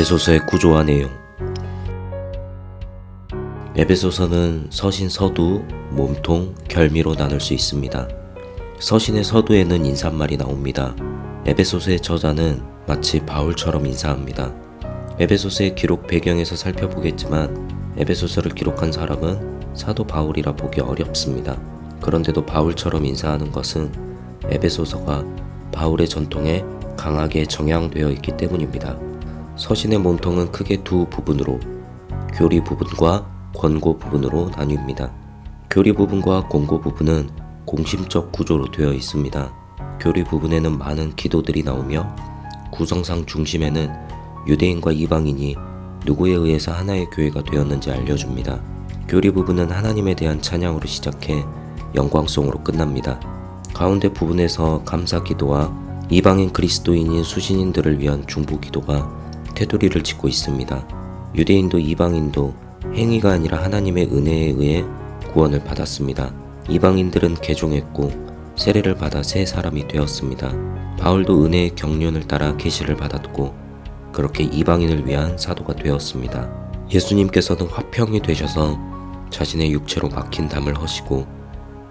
에베소서의 구조와 내용. 에베소서는 서신, 서두, 몸통, 결미로 나눌 수 있습니다. 서신의 서두에는 인사말이 나옵니다. 에베소서의 저자는 마치 바울처럼 인사합니다. 에베소서의 기록 배경에서 살펴보겠지만 에베소서를 기록한 사람은 사도 바울이라 보기 어렵습니다. 그런데도 바울처럼 인사하는 것은 에베소서가 바울의 전통에 강하게 정향되어 있기 때문입니다. 서신의 몸통은 크게 두 부분으로 교리 부분과 권고 부분으로 나뉩니다. 교리 부분과 권고 부분은 공심적 구조로 되어 있습니다. 교리 부분에는 많은 기도들이 나오며 구성상 중심에는 유대인과 이방인이 누구에 의해서 하나의 교회가 되었는지 알려줍니다. 교리 부분은 하나님에 대한 찬양으로 시작해 영광송으로 끝납니다. 가운데 부분에서 감사 기도와 이방인 그리스도인인 수신인들을 위한 중보 기도가 테두리를 짓고 있습니다. 유대인도 이방인도 행위가 아니라 하나님의 은혜에 의해 구원을 받았습니다. 이방인들은 개종했고 세례를 받아 새 사람이 되었습니다. 바울도 은혜의 경륜을 따라 계시를 받았고 그렇게 이방인을 위한 사도가 되었습니다. 예수님께서는 화평이 되셔서 자신의 육체로 막힌 담을 허시고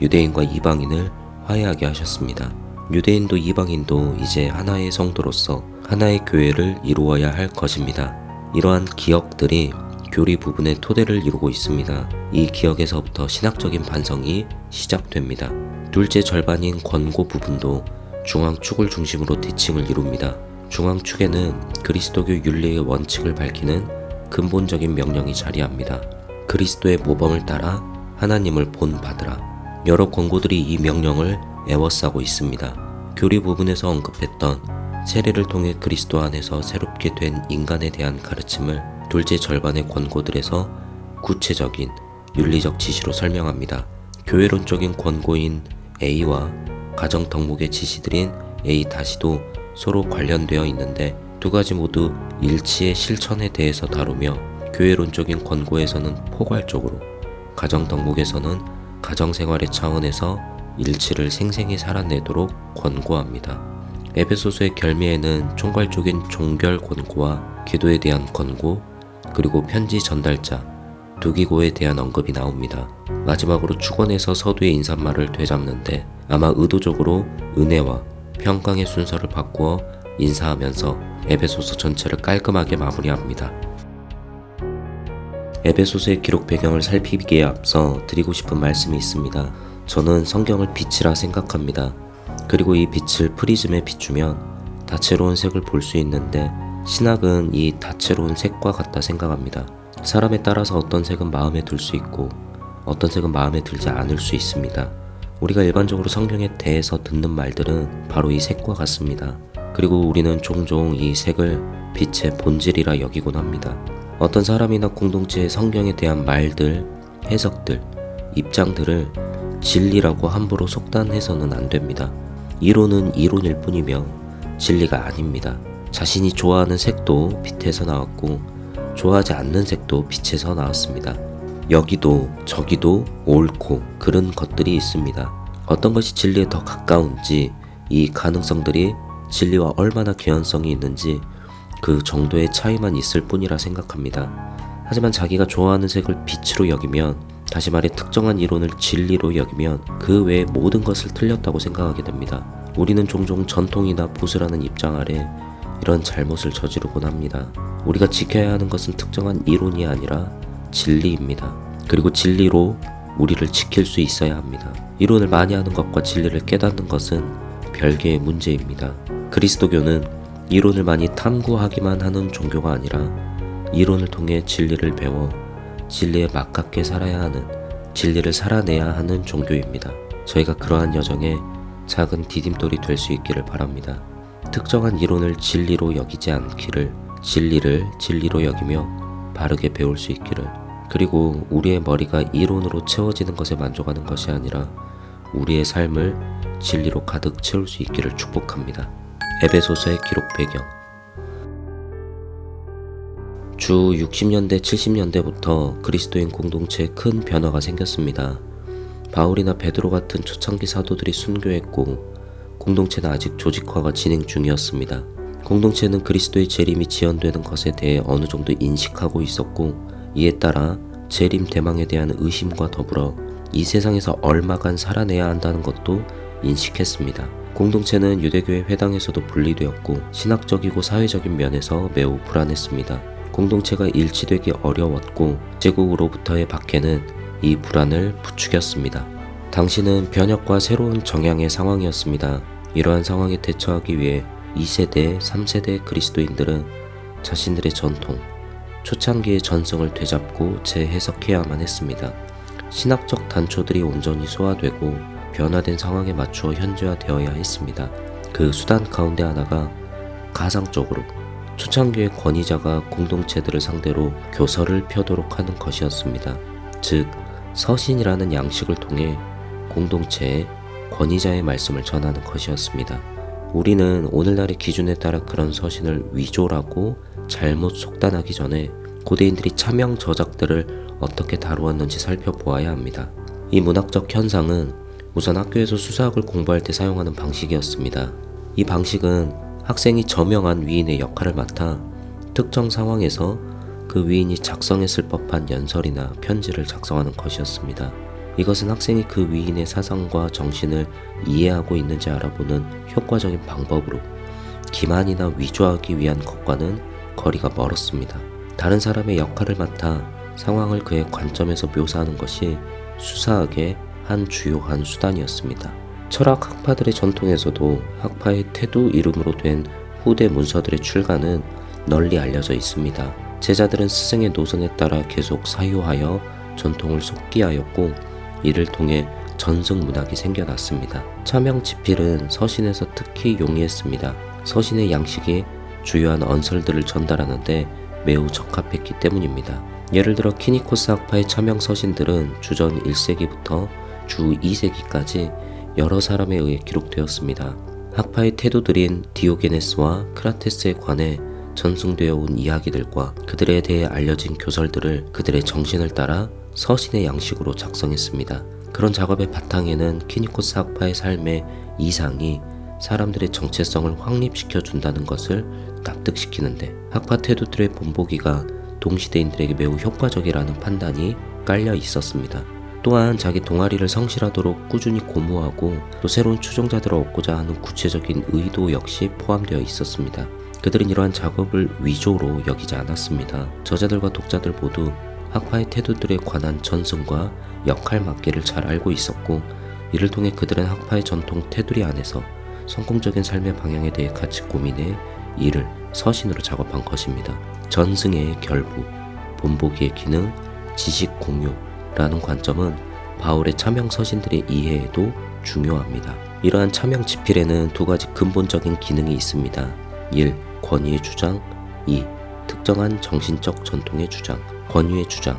유대인과 이방인을 화해하게 하셨습니다. 유대인도 이방인도 이제 하나의 성도로서 하나의 교회를 이루어야 할 것입니다. 이러한 기억들이 교리 부분의 토대를 이루고 있습니다. 이 기억에서부터 신학적인 반성이 시작됩니다. 둘째 절반인 권고 부분도 중앙축을 중심으로 대칭을 이룹니다. 중앙축에는 그리스도교 윤리의 원칙을 밝히는 근본적인 명령이 자리합니다. 그리스도의 모범을 따라 하나님을 본받으라. 여러 권고들이 이 명령을 에워싸고 있습니다. 교리 부분에서 언급했던 세례를 통해 그리스도 안에서 새롭게 된 인간에 대한 가르침을 둘째 절반의 권고들에서 구체적인 윤리적 지시로 설명합니다. 교회론적인 권고인 A와 가정 덕목의 지시들인 A-도 서로 관련되어 있는데 두 가지 모두 일치의 실천에 대해서 다루며 교회론적인 권고에서는 포괄적으로, 가정 덕목에서는 가정생활의 차원에서 일치를 생생히 살아내도록 권고합니다. 에베소서의 결미에는 총괄적인 종결 권고와 기도에 대한 권고, 그리고 편지 전달자, 두기고에 대한 언급이 나옵니다. 마지막으로 축원에서 서두의 인사말을 되잡는데 아마 의도적으로 은혜와 평강의 순서를 바꾸어 인사하면서 에베소서 전체를 깔끔하게 마무리합니다. 에베소서의 기록 배경을 살피기에 앞서 드리고 싶은 말씀이 있습니다. 저는 성경을 빛이라 생각합니다. 그리고 이 빛을 프리즘에 비추면 다채로운 색을 볼 수 있는데 신학은 이 다채로운 색과 같다 생각합니다. 사람에 따라서 어떤 색은 마음에 들 수 있고 어떤 색은 마음에 들지 않을 수 있습니다. 우리가 일반적으로 성경에 대해서 듣는 말들은 바로 이 색과 같습니다. 그리고 우리는 종종 이 색을 빛의 본질이라 여기곤 합니다. 어떤 사람이나 공동체의 성경에 대한 말들, 해석들, 입장들을 진리라고 함부로 속단해서는 안 됩니다. 이론은 이론일 뿐이며 진리가 아닙니다. 자신이 좋아하는 색도 빛에서 나왔고 좋아하지 않는 색도 빛에서 나왔습니다. 여기도 저기도 옳고 그런 것들이 있습니다. 어떤 것이 진리에 더 가까운지, 이 가능성들이 진리와 얼마나 개연성이 있는지 그 정도의 차이만 있을 뿐이라 생각합니다. 하지만 자기가 좋아하는 색을 빛으로 여기면, 다시 말해 특정한 이론을 진리로 여기면 그 외의 모든 것을 틀렸다고 생각하게 됩니다. 우리는 종종 전통이나 보수라는 입장 아래 이런 잘못을 저지르곤 합니다. 우리가 지켜야 하는 것은 특정한 이론이 아니라 진리입니다. 그리고 진리로 우리를 지킬 수 있어야 합니다. 이론을 많이 하는 것과 진리를 깨닫는 것은 별개의 문제입니다. 그리스도교는 이론을 많이 탐구하기만 하는 종교가 아니라 이론을 통해 진리를 배워 진리에 맞게 살아야 하는, 진리를 살아내야 하는 종교입니다. 저희가 그러한 여정에 작은 디딤돌이 될 수 있기를 바랍니다. 특정한 이론을 진리로 여기지 않기를, 진리를 진리로 여기며 바르게 배울 수 있기를, 그리고 우리의 머리가 이론으로 채워지는 것에 만족하는 것이 아니라 우리의 삶을 진리로 가득 채울 수 있기를 축복합니다. 에베소서의 기록 배경. 주 60년대 70년대부터 그리스도인 공동체에 큰 변화가 생겼습니다. 바울이나 베드로 같은 초창기 사도들이 순교했고 공동체는 아직 조직화가 진행 중이었습니다. 공동체는 그리스도의 재림이 지연되는 것에 대해 어느 정도 인식하고 있었고, 이에 따라 재림 대망에 대한 의심과 더불어 이 세상에서 얼마간 살아내야 한다는 것도 인식했습니다. 공동체는 유대교의 회당에서도 분리되었고 신학적이고 사회적인 면에서 매우 불안했습니다. 공동체가 일치되기 어려웠고 제국으로부터의 박해는 이 불안을 부추겼습니다. 당시는 변혁과 새로운 정향의 상황이었습니다. 이러한 상황에 대처하기 위해 2세대, 3세대 그리스도인들은 자신들의 전통, 초창기의 전승을 되잡고 재해석해야만 했습니다. 신학적 단초들이 온전히 소화되고 변화된 상황에 맞추어 현지화되어야 했습니다. 그 수단 가운데 하나가 가상적으로 초창기의 권위자가 공동체들을 상대로 교서를 펴도록 하는 것이었습니다. 즉, 서신이라는 양식을 통해 공동체에 권위자의 말씀을 전하는 것이었습니다. 우리는 오늘날의 기준에 따라 그런 서신을 위조라고 잘못 속단하기 전에 고대인들이 차명 저작들을 어떻게 다루었는지 살펴보아야 합니다. 이 문학적 현상은 우선 학교에서 수사학을 공부할 때 사용하는 방식이었습니다. 이 방식은 학생이 저명한 위인의 역할을 맡아 특정 상황에서 그 위인이 작성했을 법한 연설이나 편지를 작성하는 것이었습니다. 이것은 학생이 그 위인의 사상과 정신을 이해하고 있는지 알아보는 효과적인 방법으로 기만이나 위조하기 위한 것과는 거리가 멀었습니다. 다른 사람의 역할을 맡아 상황을 그의 관점에서 묘사하는 것이 수사학의 한 주요한 수단이었습니다. 철학 학파들의 전통에서도 학파의 태도 이름으로 된 후대 문서들의 출간은 널리 알려져 있습니다. 제자들은 스승의 노선에 따라 계속 사유하여 전통을 속기하였고 이를 통해 전승 문학이 생겨났습니다. 차명 지필은 서신에서 특히 용이했습니다. 서신의 양식이 주요한 언설들을 전달하는데 매우 적합했기 때문입니다. 예를 들어 키니코스 학파의 차명 서신들은 주전 1세기부터 주 2세기까지 여러 사람에 의해 기록되었습니다. 학파의 태도들인 디오게네스와 크라테스에 관해 전승되어 온 이야기들과 그들에 대해 알려진 교설들을 그들의 정신을 따라 서신의 양식으로 작성했습니다. 그런 작업의 바탕에는 키니코스 학파의 삶의 이상이 사람들의 정체성을 확립시켜 준다는 것을 납득시키는데 학파 태도들의 본보기가 동시대인들에게 매우 효과적이라는 판단이 깔려 있었습니다. 또한 자기 동아리를 성실하도록 꾸준히 고무하고 또 새로운 추종자들을 얻고자 하는 구체적인 의도 역시 포함되어 있었습니다. 그들은 이러한 작업을 위조로 여기지 않았습니다. 저자들과 독자들 모두 학파의 태도들에 관한 전승과 역할 맞기를 잘 알고 있었고 이를 통해 그들은 학파의 전통 테두리 안에서 성공적인 삶의 방향에 대해 같이 고민해 이를 서신으로 작업한 것입니다. 전승의 결부, 본보기의 기능, 지식 공유라는 관점은 바울의 차명 서신들의 이해에도 중요합니다. 이러한 차명 지필에는 두 가지 근본적인 기능이 있습니다. 1. 권위의 주장, 2. 특정한 정신적 전통의 주장. 권위의 주장,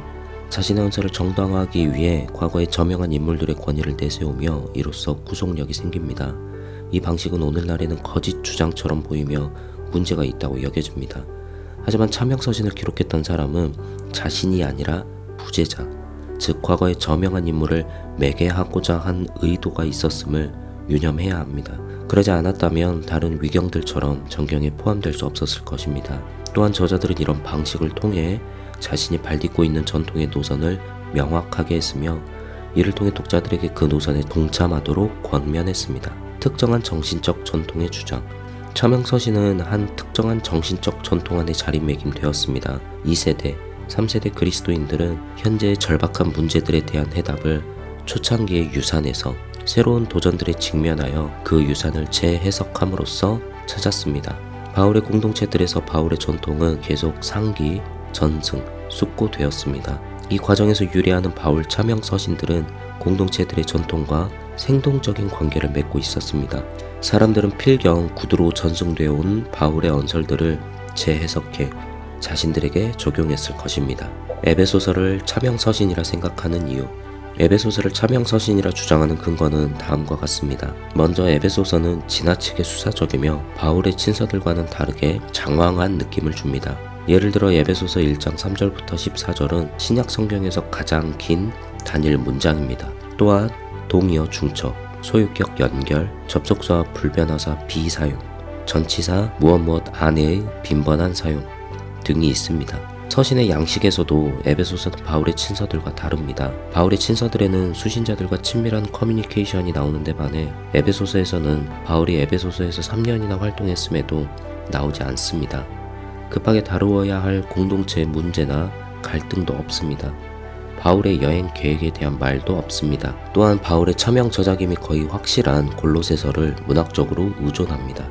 자신의 언사를 정당화하기 위해 과거의 저명한 인물들의 권위를 내세우며 이로써 구속력이 생깁니다. 이 방식은 오늘날에는 거짓 주장처럼 보이며 문제가 있다고 여겨집니다. 하지만 차명서신을 기록했던 사람은 자신이 아니라 부제자, 즉 과거의 저명한 인물을 매개하고자 한 의도가 있었음을 유념해야 합니다. 그러지 않았다면 다른 위경들처럼 전경에 포함될 수 없었을 것입니다. 또한 저자들은 이런 방식을 통해 자신이 발딛고 있는 전통의 노선을 명확하게 했으며 이를 통해 독자들에게 그 노선에 동참하도록 권면했습니다. 특정한 정신적 전통의 주장, 차명서신은 한 특정한 정신적 전통 안에 자리매김되었습니다. 2세대, 3세대 그리스도인들은 현재의 절박한 문제들에 대한 해답을 초창기의 유산에서 새로운 도전들에 직면하여 그 유산을 재해석함으로써 찾았습니다. 바울의 공동체들에서 바울의 전통은 계속 상기, 전승, 숙고되었습니다. 이 과정에서 유래하는 바울 차명 서신들은 공동체들의 전통과 생동적인 관계를 맺고 있었습니다. 사람들은 필경 구두로 전승되어 온 바울의 언설들을 재해석해 자신들에게 적용했을 것입니다. 에베소서를 차명 서신이라 생각하는 이유, 에베소서를 차명 서신이라 주장하는 근거는 다음과 같습니다. 먼저 에베소서는 지나치게 수사적이며 바울의 친서들과는 다르게 장황한 느낌을 줍니다. 예를 들어 에베소서 1장 3절부터 14절은 신약 성경에서 가장 긴 단일 문장입니다. 또한 동의어 중처, 소유격 연결, 접속사와 불변하사 비사용, 전치사 무엇 안에의 빈번한 사용 등이 있습니다. 서신의 양식에서도 에베소서는 바울의 친서들과 다릅니다. 바울의 친서들에는 수신자들과 친밀한 커뮤니케이션이 나오는데 반해 에베소서에서는 바울이 에베소서에서 3년이나 활동했음에도 나오지 않습니다. 급하게 다루어야 할 공동체의 문제나 갈등도 없습니다. 바울의 여행 계획에 대한 말도 없습니다. 또한 바울의 차명 저작임이 거의 확실한 골로새서를 문학적으로 의존합니다.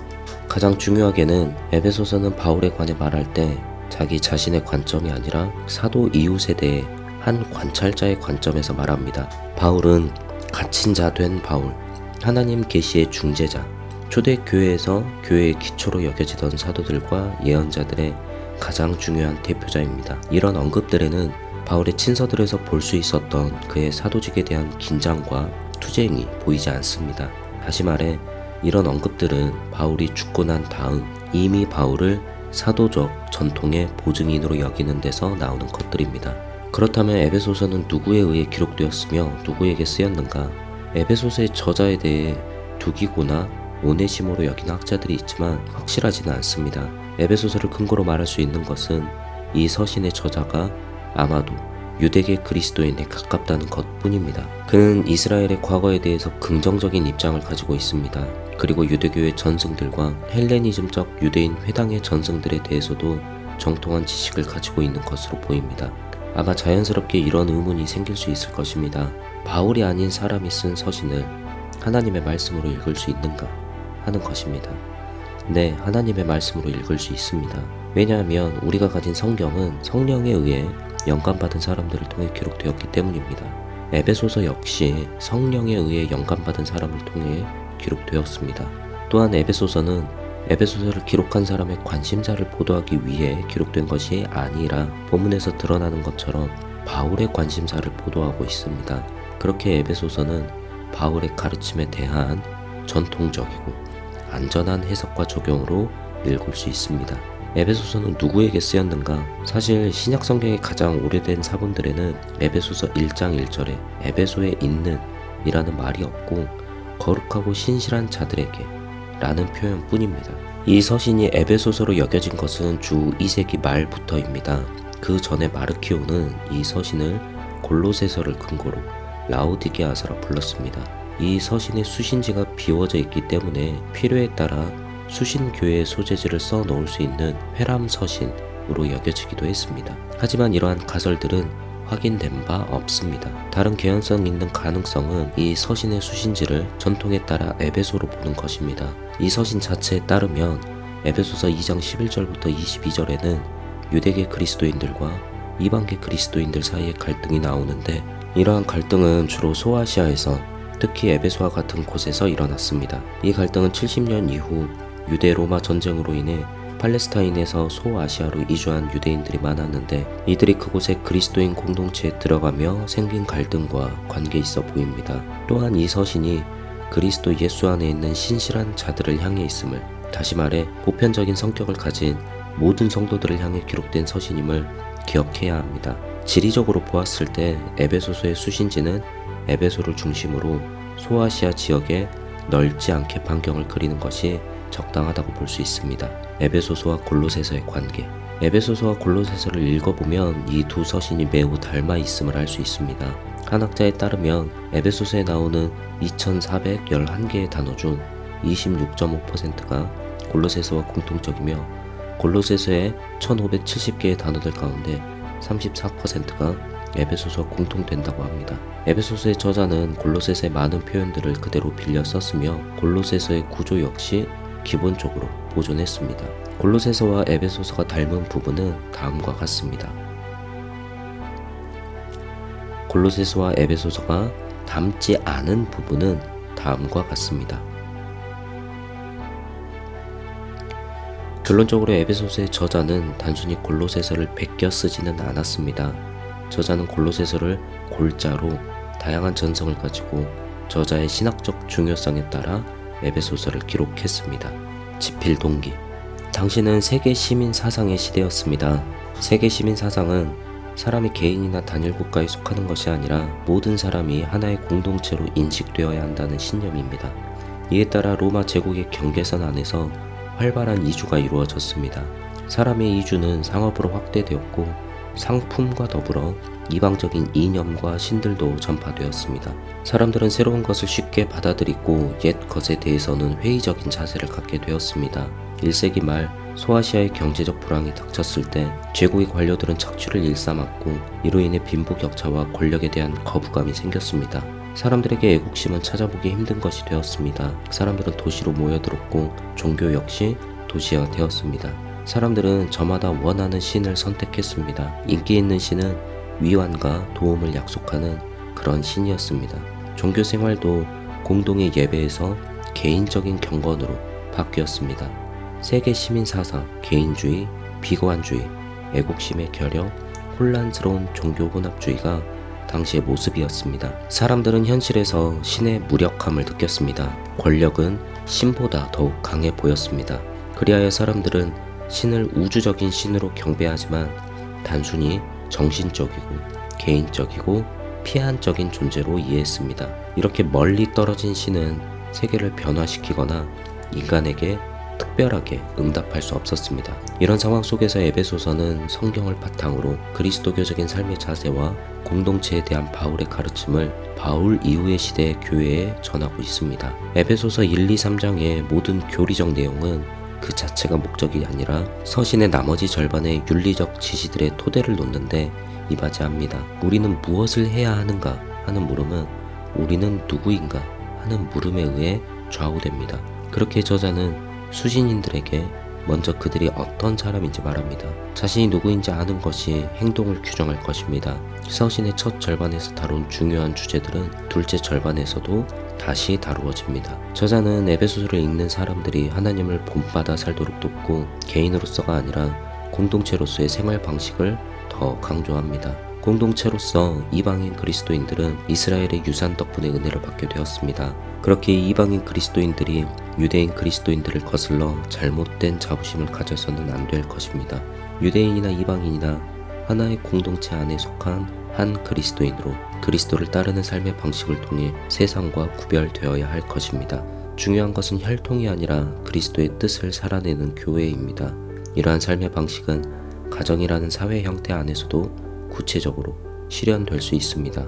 가장 중요하게는 에베소서는 바울에 관해 말할 때 자기 자신의 관점이 아니라 사도 이웃에 대해 한 관찰자의 관점에서 말합니다. 바울은 갇힌 자 된 바울, 하나님 계시의 중재자, 초대교회에서 교회의 기초로 여겨지던 사도들과 예언자들의 가장 중요한 대표자입니다. 이런 언급들에는 바울의 친서들에서 볼 수 있었던 그의 사도직에 대한 긴장과 투쟁이 보이지 않습니다. 다시 말해 이런 언급들은 바울이 죽고 난 다음 이미 바울을 사도적 전통의 보증인으로 여기는 데서 나오는 것들입니다. 그렇다면 에베소서는 누구에 의해 기록되었으며 누구에게 쓰였는가? 에베소서의 저자에 대해 두기고나 오네시모로 여기는 학자들이 있지만 확실하지는 않습니다. 에베소서를 근거로 말할 수 있는 것은 이 서신의 저자가 아마도 유대계 그리스도인에 가깝다는 것뿐입니다. 그는 이스라엘의 과거에 대해서 긍정적인 입장을 가지고 있습니다. 그리고 유대교의 전승들과 헬레니즘적 유대인 회당의 전승들에 대해서도 정통한 지식을 가지고 있는 것으로 보입니다. 아마 자연스럽게 이런 의문이 생길 수 있을 것입니다. 바울이 아닌 사람이 쓴 서신을 하나님의 말씀으로 읽을 수 있는가 하는 것입니다. 네, 하나님의 말씀으로 읽을 수 있습니다. 왜냐하면 우리가 가진 성경은 성령에 의해 영감받은 사람들을 통해 기록되었기 때문입니다. 에베소서 역시 성령에 의해 영감받은 사람을 통해 기록되었습니다. 또한 에베소서는 에베소서를 기록한 사람의 관심사를 보도하기 위해 기록된 것이 아니라 본문에서 드러나는 것처럼 바울의 관심사를 보도하고 있습니다. 그렇게 에베소서는 바울의 가르침에 대한 전통적이고 안전한 해석과 적용으로 읽을 수 있습니다. 에베소서는 누구에게 쓰였는가? 사실 신약 성경의 가장 오래된 사본들에는 에베소서 1장 1절에 에베소에 있는 이라는 말이 없고 거룩하고 신실한 자들에게 라는 표현뿐입니다. 이 서신이 에베소서로 여겨진 것은 주 2세기 말부터입니다. 그 전에 마르키오는 이 서신을 골로새서를 근거로 라오디게아서라 불렀습니다. 이 서신의 수신지가 비워져 있기 때문에 필요에 따라 수신교회의 소재지를 써 놓을 수 있는 회람서신으로 여겨지기도 했습니다. 하지만 이러한 가설들은 확인된 바 없습니다. 다른 개연성 있는 가능성은 이 서신의 수신지를 전통에 따라 에베소로 보는 것입니다. 이 서신 자체에 따르면 에베소서 2장 11절부터 22절에는 유대계 그리스도인들과 이방계 그리스도인들 사이의 갈등이 나오는데 이러한 갈등은 주로 소아시아에서 특히 에베소와 같은 곳에서 일어났습니다. 이 갈등은 70년 이후 유대 로마 전쟁으로 인해 팔레스타인에서 소아시아로 이주한 유대인들이 많았는데 이들이 그곳의 그리스도인 공동체에 들어가며 생긴 갈등과 관계 있어 보입니다. 또한 이 서신이 그리스도 예수 안에 있는 신실한 자들을 향해 있음을, 다시 말해 보편적인 성격을 가진 모든 성도들을 향해 기록된 서신임을 기억해야 합니다. 지리적으로 보았을 때 에베소서의 수신지는 에베소를 중심으로 소아시아 지역에 넓지 않게 반경을 그리는 것이 적당하다고 볼 수 있습니다. 에베소서와 골로새서의 관계. 에베소서와 골로새서를 읽어보면 이 두 서신이 매우 닮아 있음을 알 수 있습니다. 한 학자에 따르면 에베소서에 나오는 2411개의 단어 중 26.5%가 골로새서와 공통적이며 골로새서의 1570개의 단어들 가운데 34%가 에베소서와 공통된다고 합니다. 에베소서의 저자는 골로새서의 많은 표현들을 그대로 빌려 썼으며 골로새서의 구조 역시 기본적으로 보존했습니다. 골로새서와 에베소서가 닮은 부분은 다음과 같습니다. 골로새서와 에베소서가 닮지 않은 부분은 다음과 같습니다. 결론적으로 에베소서의 저자는 단순히 골로새서를 베껴 쓰지는 않았습니다. 저자는 골로새서를 골자로 다양한 전성을 가지고 저자의 신학적 중요성에 따라 에베소서를 기록했습니다. 지필 동기. 당시는 세계 시민 사상의 시대였습니다. 세계 시민 사상은 사람이 개인이나 단일 국가에 속하는 것이 아니라 모든 사람이 하나의 공동체로 인식되어야 한다는 신념입니다. 이에 따라 로마 제국의 경계선 안에서 활발한 이주가 이루어졌습니다. 사람의 이주는 상업으로 확대되었고 상품과 더불어 이방적인 이념과 신들도 전파되었습니다. 사람들은 새로운 것을 쉽게 받아들이고 옛 것에 대해서는 회의적인 자세를 갖게 되었습니다. 1세기 말 소아시아의 경제적 불황이 닥쳤을 때 제국의 관료들은 척추를 일삼았고 이로 인해 빈부격차와 권력에 대한 거부감이 생겼습니다. 사람들에게 애국심은 찾아보기 힘든 것이 되었습니다. 사람들은 도시로 모여들었고 종교 역시 도시화되었습니다. 사람들은 저마다 원하는 신을 선택했습니다. 인기 있는 신은 위안과 도움을 약속하는 그런 신이었습니다. 종교 생활도 공동의 예배에서 개인적인 경건으로 바뀌었습니다. 세계 시민 사상, 개인주의, 비관주의, 애국심의 결여, 혼란스러운 종교 혼합주의가 당시의 모습이었습니다. 사람들은 현실에서 신의 무력함을 느꼈습니다. 권력은 신보다 더욱 강해 보였습니다. 그리하여 사람들은 신을 우주적인 신으로 경배하지만 단순히 정신적이고 개인적이고 피한적인 존재로 이해했습니다. 이렇게 멀리 떨어진 신은 세계를 변화시키거나 인간에게 특별하게 응답할 수 없었습니다. 이런 상황 속에서 에베소서는 성경을 바탕으로 그리스도교적인 삶의 자세와 공동체에 대한 바울의 가르침을 바울 이후의 시대의 교회에 전하고 있습니다. 에베소서 1, 2, 3장의 모든 교리적 내용은 그 자체가 목적이 아니라 서신의 나머지 절반의 윤리적 지시들의 토대를 놓는데 이바지합니다. 우리는 무엇을 해야 하는가 하는 물음은 우리는 누구인가 하는 물음에 의해 좌우됩니다. 그렇게 저자는 수신인들에게 먼저 그들이 어떤 사람인지 말합니다. 자신이 누구인지 아는 것이 행동을 규정할 것입니다. 서신의 첫 절반에서 다룬 중요한 주제들은 둘째 절반에서도 다시 다루어집니다. 저자는 에베소서를 읽는 사람들이 하나님을 본받아 살도록 돕고 개인으로서가 아니라 공동체로서의 생활 방식을 더 강조합니다. 공동체로서 이방인 그리스도인들은 이스라엘의 유산 덕분에 은혜를 받게 되었습니다. 그렇게 이방인 그리스도인들이 유대인 그리스도인들을 거슬러 잘못된 자부심을 가져서는 안 될 것입니다. 유대인이나 이방인이나 하나의 공동체 안에 속한 한 그리스도인으로 그리스도를 따르는 삶의 방식을 통해 세상과 구별되어야 할 것입니다. 중요한 것은 혈통이 아니라 그리스도의 뜻을 살아내는 교회입니다. 이러한 삶의 방식은 가정이라는 사회 형태 안에서도 구체적으로 실현될 수 있습니다.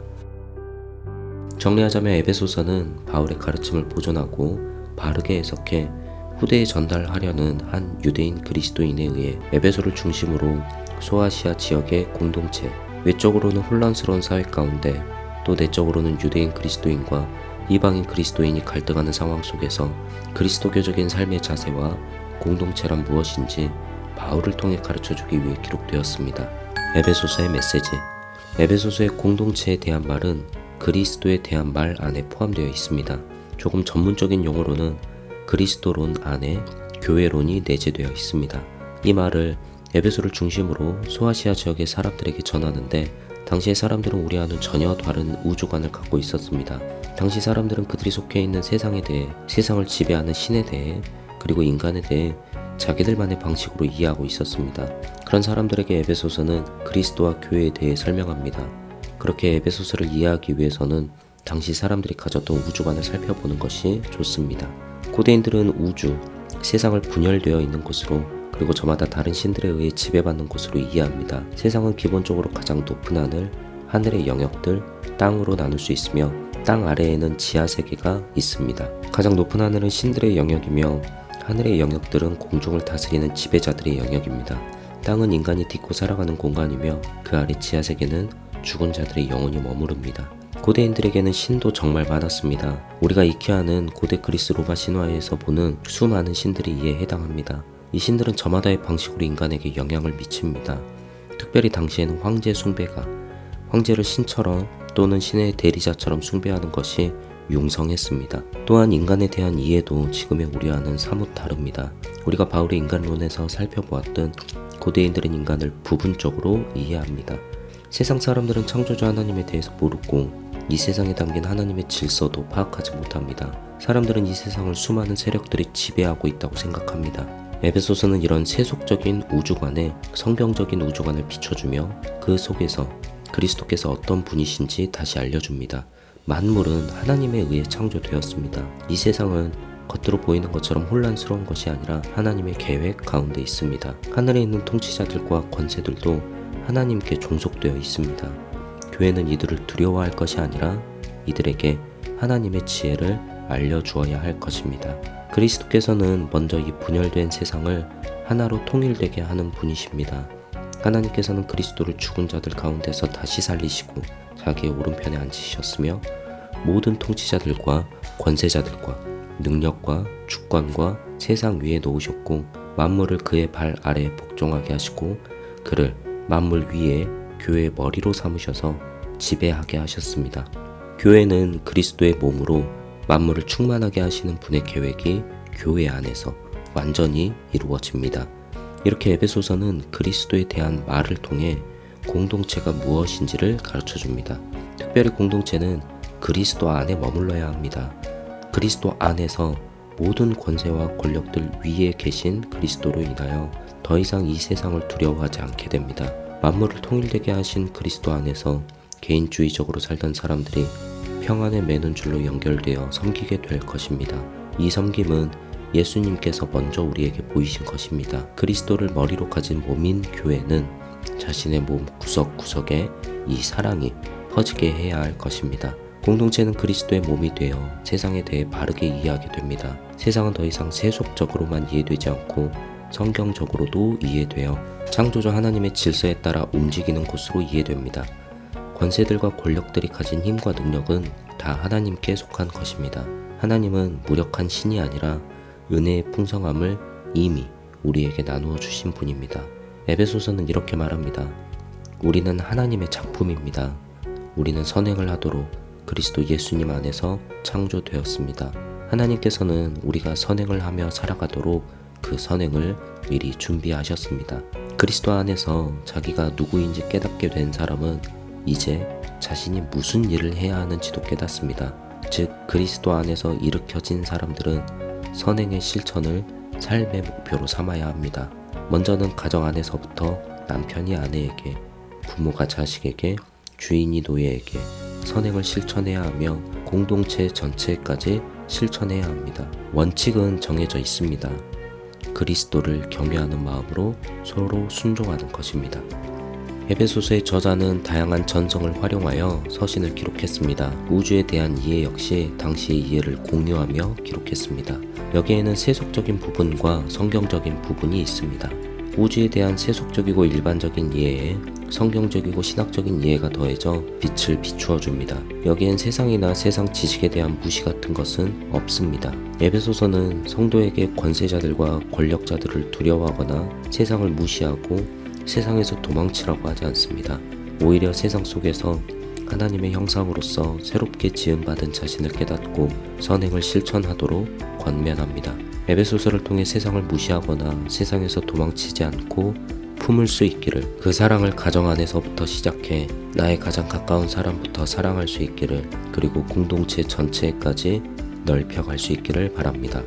정리하자면 에베소서는 바울의 가르침을 보존하고 바르게 해석해 후대에 전달하려는 한 유대인 그리스도인에 의해 에베소를 중심으로 소아시아 지역의 공동체, 외적으로는 혼란스러운 사회 가운데 또 내적으로는 유대인 그리스도인과 이방인 그리스도인이 갈등하는 상황 속에서 그리스도교적인 삶의 자세와 공동체란 무엇인지 바울을 통해 가르쳐주기 위해 기록되었습니다. 에베소서의 메시지. 에베소서의 공동체에 대한 말은 그리스도에 대한 말 안에 포함되어 있습니다. 조금 전문적인 용어로는 그리스도론 안에 교회론이 내재되어 있습니다. 이 말을 에베소를 중심으로 소아시아 지역의 사람들에게 전하는데 당시의 사람들은 우리와는 전혀 다른 우주관을 갖고 있었습니다. 당시 사람들은 그들이 속해 있는 세상에 대해, 세상을 지배하는 신에 대해, 그리고 인간에 대해 자기들만의 방식으로 이해하고 있었습니다. 그런 사람들에게 에베소서는 그리스도와 교회에 대해 설명합니다. 그렇게 에베소서를 이해하기 위해서는 당시 사람들이 가졌던 우주관을 살펴보는 것이 좋습니다. 고대인들은 우주, 세상을 분열되어 있는 곳으로 그리고 저마다 다른 신들에 의해 지배받는 곳으로 이해합니다. 세상은 기본적으로 가장 높은 하늘, 하늘의 영역들, 땅으로 나눌 수 있으며 땅 아래에는 지하세계가 있습니다. 가장 높은 하늘은 신들의 영역이며 하늘의 영역들은 공중을 다스리는 지배자들의 영역입니다. 땅은 인간이 딛고 살아가는 공간이며 그 아래 지하세계는 죽은 자들의 영혼이 머무릅니다. 고대인들에게는 신도 정말 많았습니다. 우리가 익히 아는 고대 그리스 로마 신화에서 보는 수많은 신들이 이에 해당합니다. 이 신들은 저마다의 방식으로 인간에게 영향을 미칩니다. 특별히 당시에는 황제 숭배가, 황제를 신처럼 또는 신의 대리자처럼 숭배하는 것이 융성했습니다. 또한 인간에 대한 이해도 지금의 우리와는 사뭇 다릅니다. 우리가 바울의 인간론에서 살펴보았던 고대인들은 인간을 부분적으로 이해합니다. 세상 사람들은 창조주 하나님에 대해서 모르고 이 세상에 담긴 하나님의 질서도 파악하지 못합니다. 사람들은 이 세상을 수많은 세력들이 지배하고 있다고 생각합니다. 에베소서는 이런 세속적인 우주관에 성경적인 우주관을 비춰주며 그 속에서 그리스도께서 어떤 분이신지 다시 알려줍니다. 만물은 하나님에 의해 창조되었습니다. 이 세상은 겉으로 보이는 것처럼 혼란스러운 것이 아니라 하나님의 계획 가운데 있습니다. 하늘에 있는 통치자들과 권세들도 하나님께 종속되어 있습니다. 교회는 이들을 두려워할 것이 아니라 이들에게 하나님의 지혜를 알려주어야 할 것입니다. 그리스도께서는 먼저 이 분열된 세상을 하나로 통일되게 하는 분이십니다. 하나님께서는 그리스도를 죽은 자들 가운데서 다시 살리시고 자기의 오른편에 앉히셨으며 모든 통치자들과 권세자들과 능력과 주권과 세상 위에 놓으셨고 만물을 그의 발 아래에 복종하게 하시고 그를 만물 위에 교회의 머리로 삼으셔서 지배하게 하셨습니다. 교회는 그리스도의 몸으로 만물을 충만하게 하시는 분의 계획이 교회 안에서 완전히 이루어집니다. 이렇게 에베소서는 그리스도에 대한 말을 통해 공동체가 무엇인지를 가르쳐 줍니다. 특별히 공동체는 그리스도 안에 머물러야 합니다. 그리스도 안에서 모든 권세와 권력들 위에 계신 그리스도로 인하여 더 이상 이 세상을 두려워하지 않게 됩니다. 만물을 통일되게 하신 그리스도 안에서 개인주의적으로 살던 사람들이 평안에 매는 줄로 연결되어 섬기게 될 것입니다. 이 섬김은 예수님께서 먼저 우리에게 보이신 것입니다. 그리스도를 머리로 가진 몸인 교회는 자신의 몸 구석구석에 이 사랑이 퍼지게 해야 할 것입니다. 공동체는 그리스도의 몸이 되어 세상에 대해 바르게 이해하게 됩니다. 세상은 더 이상 세속적으로만 이해되지 않고 성경적으로도 이해되어 창조주 하나님의 질서에 따라 움직이는 곳으로 이해됩니다. 권세들과 권력들이 가진 힘과 능력은 다 하나님께 속한 것입니다. 하나님은 무력한 신이 아니라 은혜의 풍성함을 이미 우리에게 나누어 주신 분입니다. 에베소서는 이렇게 말합니다. 우리는 하나님의 작품입니다. 우리는 선행을 하도록 그리스도 예수님 안에서 창조되었습니다. 하나님께서는 우리가 선행을 하며 살아가도록 그 선행을 미리 준비하셨습니다. 그리스도 안에서 자기가 누구인지 깨닫게 된 사람은 이제 자신이 무슨 일을 해야 하는지도 깨닫습니다. 즉 그리스도 안에서 일으켜진 사람들은 선행의 실천을 삶의 목표로 삼아야 합니다. 먼저는 가정 안에서부터 남편이 아내에게, 부모가 자식에게, 주인이 노예에게 선행을 실천해야 하며 공동체 전체까지 실천해야 합니다. 원칙은 정해져 있습니다. 그리스도를 경외하는 마음으로 서로 순종하는 것입니다. 에베소서의 저자는 다양한 전성을 활용하여 서신을 기록했습니다. 우주에 대한 이해 역시 당시의 이해를 공유하며 기록했습니다. 여기에는 세속적인 부분과 성경적인 부분이 있습니다. 우주에 대한 세속적이고 일반적인 이해에 성경적이고 신학적인 이해가 더해져 빛을 비추어 줍니다. 여기엔 세상이나 세상 지식에 대한 무시 같은 것은 없습니다. 에베소서는 성도에게 권세자들과 권력자들을 두려워하거나 세상을 무시하고 세상에서 도망치라고 하지 않습니다. 오히려 세상 속에서 하나님의 형상으로서 새롭게 지음받은 자신을 깨닫고 선행을 실천하도록 권면합니다. 에베소서를 통해 세상을 무시하거나 세상에서 도망치지 않고 품을 수 있기를, 그 사랑을 가정 안에서부터 시작해 나의 가장 가까운 사람부터 사랑할 수 있기를, 그리고 공동체 전체까지 넓혀갈 수 있기를 바랍니다.